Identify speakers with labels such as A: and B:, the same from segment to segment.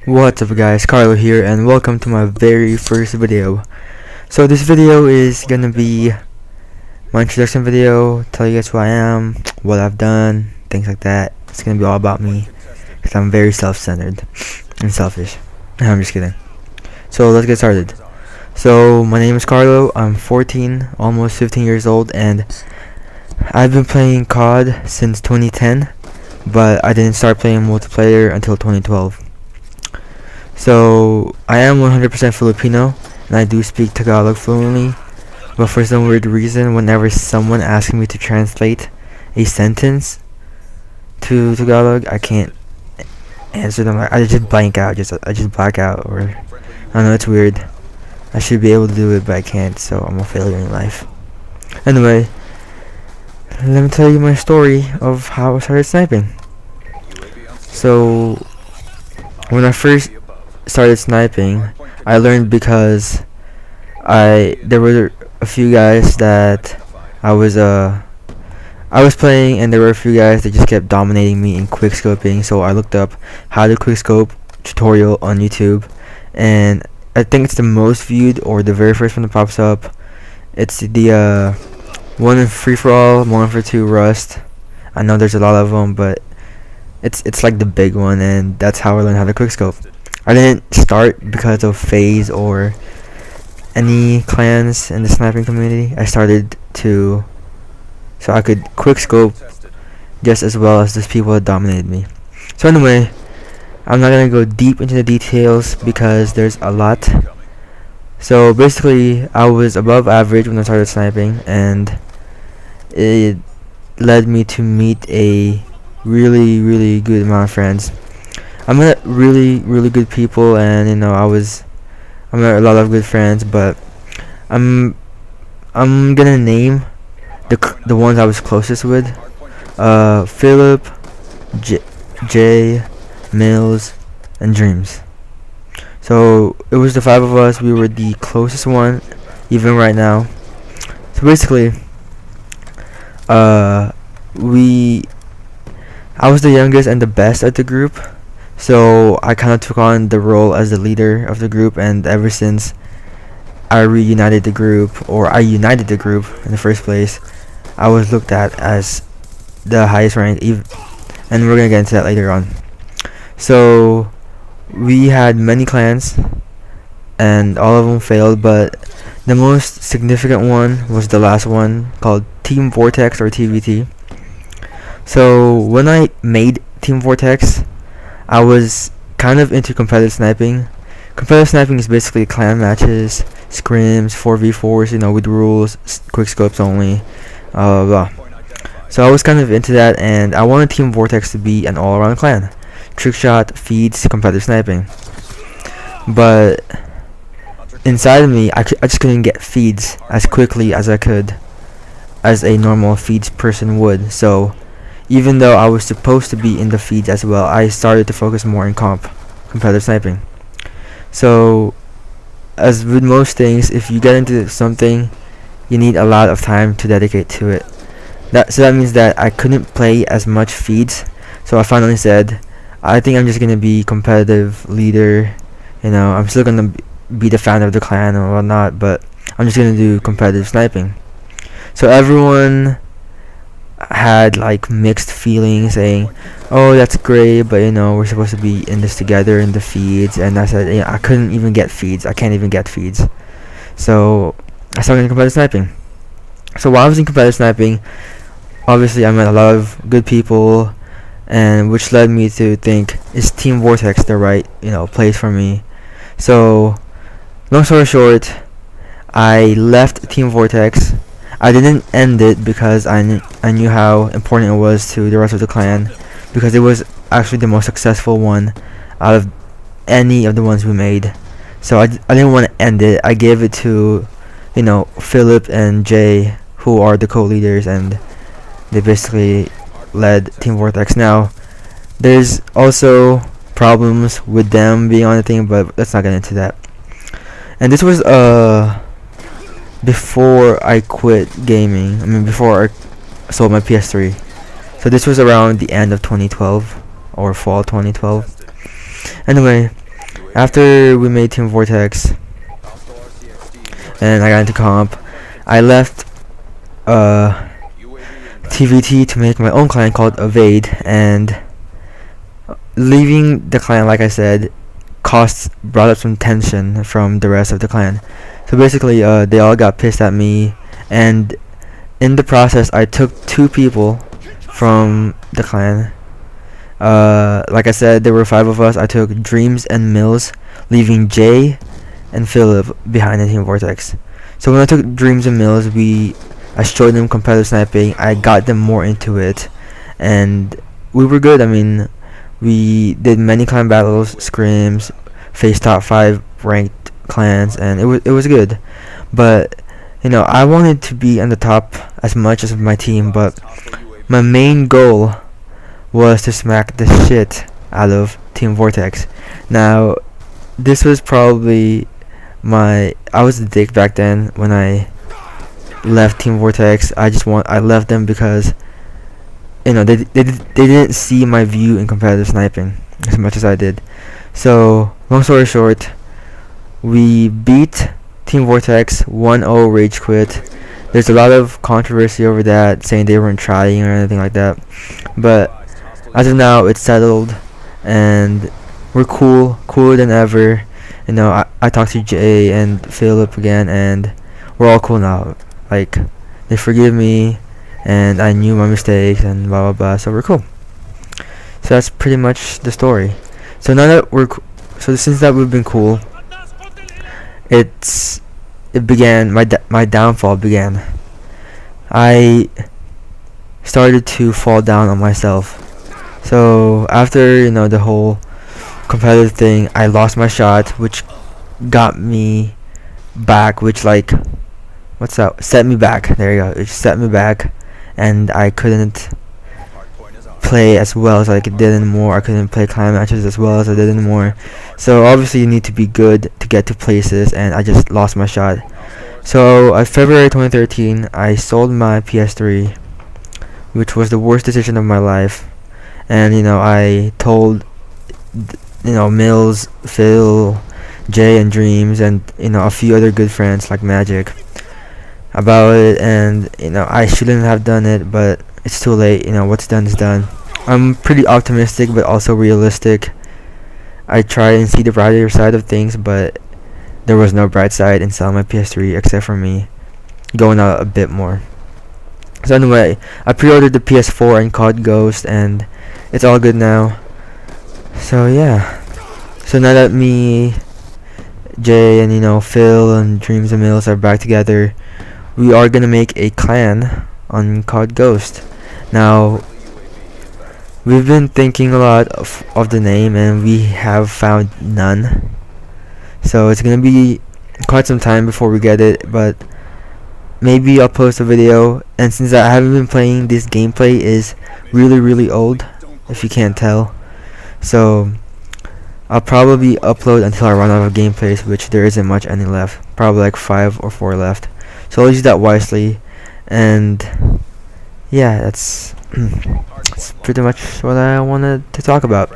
A: What's up guys, Caarlohh here and welcome to my very first video. So this video is gonna be my introduction video, tell you guys who I am, what I've done, things like that. It's gonna be all about me because I'm very self-centered and selfish. I'm just kidding. So let's get started. So my name is Caarlohh, I'm 14, almost 15 years old, and I've been playing COD since 2010, but I didn't start playing multiplayer until 2012. So I am 100% Filipino and I do speak Tagalog fluently, but for some weird reason whenever someone asks me to translate a sentence to Tagalog, I can't answer them. I just blank out, I just black out, or I don't know, it's weird. I should be able to do it but I can't, so I'm a failure in life. Anyway, let me tell you my story of how I started sniping. So when I first started sniping, I learned because there were a few guys that I was playing, and there were a few guys that just kept dominating me in quickscoping. So I looked up how to quickscope tutorial on YouTube, and I think it's the most viewed or the very first one that pops up. It's the one in free for all, one for two rust. I know there's a lot of them, but it's like the big one, and that's how I learned how to quickscope. I didn't start because of FaZe or any clans in the sniping community. I started so I could quickscope just as well as those people that dominated me. So anyway, I'm not gonna go deep into the details because there's a lot. So basically, I was above average when I started sniping, and it led me to meet a really good amount of friends. I met really good people, and I met a lot of good friends, but I'm gonna name the ones I was closest with. Philip, Jay, Mills, and Dreams. So it was the five of us. We were the closest one, even right now. So basically, I was the youngest and the best at the group. So I kind of took on the role as the leader of the group, and ever since I united the group in the first place, I was looked at as the highest rank, and we're gonna get into that later on. So we had many clans, and all of them failed, but the most significant one was the last one, called Team Vortex or TVT. So when I made Team Vortex, I was kind of into competitive sniping. Competitive sniping is basically clan matches, scrims, 4v4s, with rules, quick scopes only, blah blah. So I was kind of into that, and I wanted Team Vortex to be an all-around clan. Trickshot, feeds, competitive sniping. But inside of me, I just couldn't get feeds as quickly as I could, as a normal feeds person would. So even though I was supposed to be in the feeds as well, I started to focus more in competitive sniping. So, as with most things, if you get into something, you need a lot of time to dedicate to it. So that means that I couldn't play as much feeds. So I finally said, I think I'm just gonna be competitive leader. I'm still gonna be the founder of the clan or whatnot, but I'm just gonna do competitive sniping. So everyone had like mixed feelings, saying, oh, that's great, but we're supposed to be in this together in the feeds. And I said, I couldn't even get feeds. I can't even get feeds. So I started competitive sniping. So while I was in competitive sniping, obviously I met a lot of good people, and which led me to think, is Team Vortex the right place for me? So long story short, I left Team Vortex. I didn't end it because I knew how important it was to the rest of the clan, because it was actually the most successful one out of any of the ones we made. So I didn't want to end it. I gave it to Philip and Jay, who are the co-leaders, and they basically led Team Vortex. Now there's also problems with them being on the team, but let's not get into that. And this was before I quit gaming. Before I sold my PS3. So this was around the end of 2012 or fall 2012. Anyway, After we made Team Vortex and I got into comp, I left TVT to make my own clan called Evade, and leaving the clan, like I said, brought up some tension from the rest of the clan. So basically, they all got pissed at me, and in the process, I took 2 people from the clan. Like I said, there were 5 of us. I took Dreams and Mills, leaving Jay and Philip behind in Team Vortex. So when I took Dreams and Mills, I showed them competitive sniping. I got them more into it, and we were good. I mean, we did many clan battles, scrims, faced top 5 ranked clans, and it was good. But I wanted to be on the top as much as my team, but my main goal was to smack the shit out of Team Vortex. Now, this was probably I was a dick back then when I left Team Vortex. I left them because they didn't see my view in competitive sniping as much as I did. So long story short, we beat Team Vortex 1-0 rage quit. There's a lot of controversy over that, saying they weren't trying or anything like that, but as of now it's settled and we're cooler than ever. I talked to Jay and Philip again, and we're all cool now. Like, they forgive me, and I knew my mistakes, and blah blah blah. So we're cool. So that's pretty much the story. So now that since that we've been cool, my downfall began. I started to fall down on myself. So after the whole competitive thing, I lost my shot, which got me back, set me back. There you go. It set me back, and I couldn't play as well as I did anymore. I couldn't play clan matches as well as I did anymore. So obviously you need to be good to get to places, and I just lost my shot. So February 2013, I sold my PS3, which was the worst decision of my life. And I told Mills, Phil, Jay, and Dreams, and a few other good friends like Magic about it, and I shouldn't have done it, but it's too late. What's done is done. I'm pretty optimistic but also realistic. I try and see the brighter side of things, but there was no bright side in selling my PS3 except for me going out a bit more. So anyway, I pre-ordered the PS4 and COD Ghost, and it's all good now. So yeah. So now that me, Jay, and Phil and Dreams and Mills are back together, we are gonna make a clan on COD Ghost. Now, we've been thinking a lot of the name, and we have found none. So it's gonna be quite some time before we get it, but maybe I'll post a video. And since I haven't been playing, this gameplay is really old, if you can't tell. So I'll probably upload until I run out of gameplays, which there isn't much any left. Probably like 5 or 4 left. So I'll use that wisely. And yeah, that's pretty much what I wanted to talk about.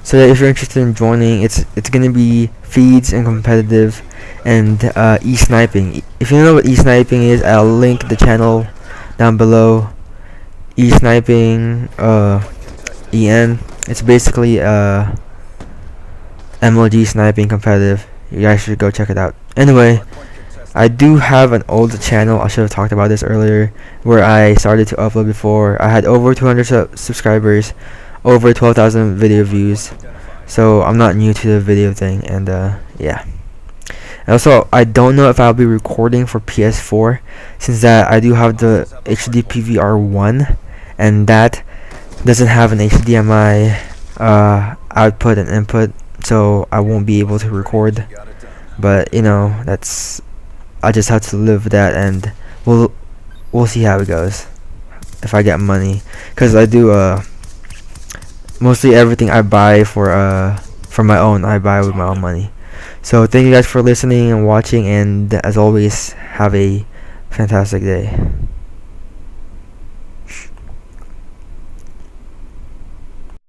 A: So if you're interested in joining, it's gonna be feeds and competitive and e-sniping. If you don't know what e-sniping is, I'll link the channel down below. E-sniping, EN. It's basically MLG sniping competitive. You guys should go check it out. Anyway, I do have an old channel. I should have talked about this earlier, where I started to upload before. I had over 200 subscribers, over 12,000 video views. So I'm not new to the video thing, and yeah. And also, I don't know if I'll be recording for PS4, since that I do have the HD PVR1, and that doesn't have an HDMI output and input, so I won't be able to record. But that's, I just have to live with that, and we'll see how it goes if I get money, because I do mostly everything I buy for my own, I buy with my own money. So thank you guys for listening and watching, and as always, have a fantastic day.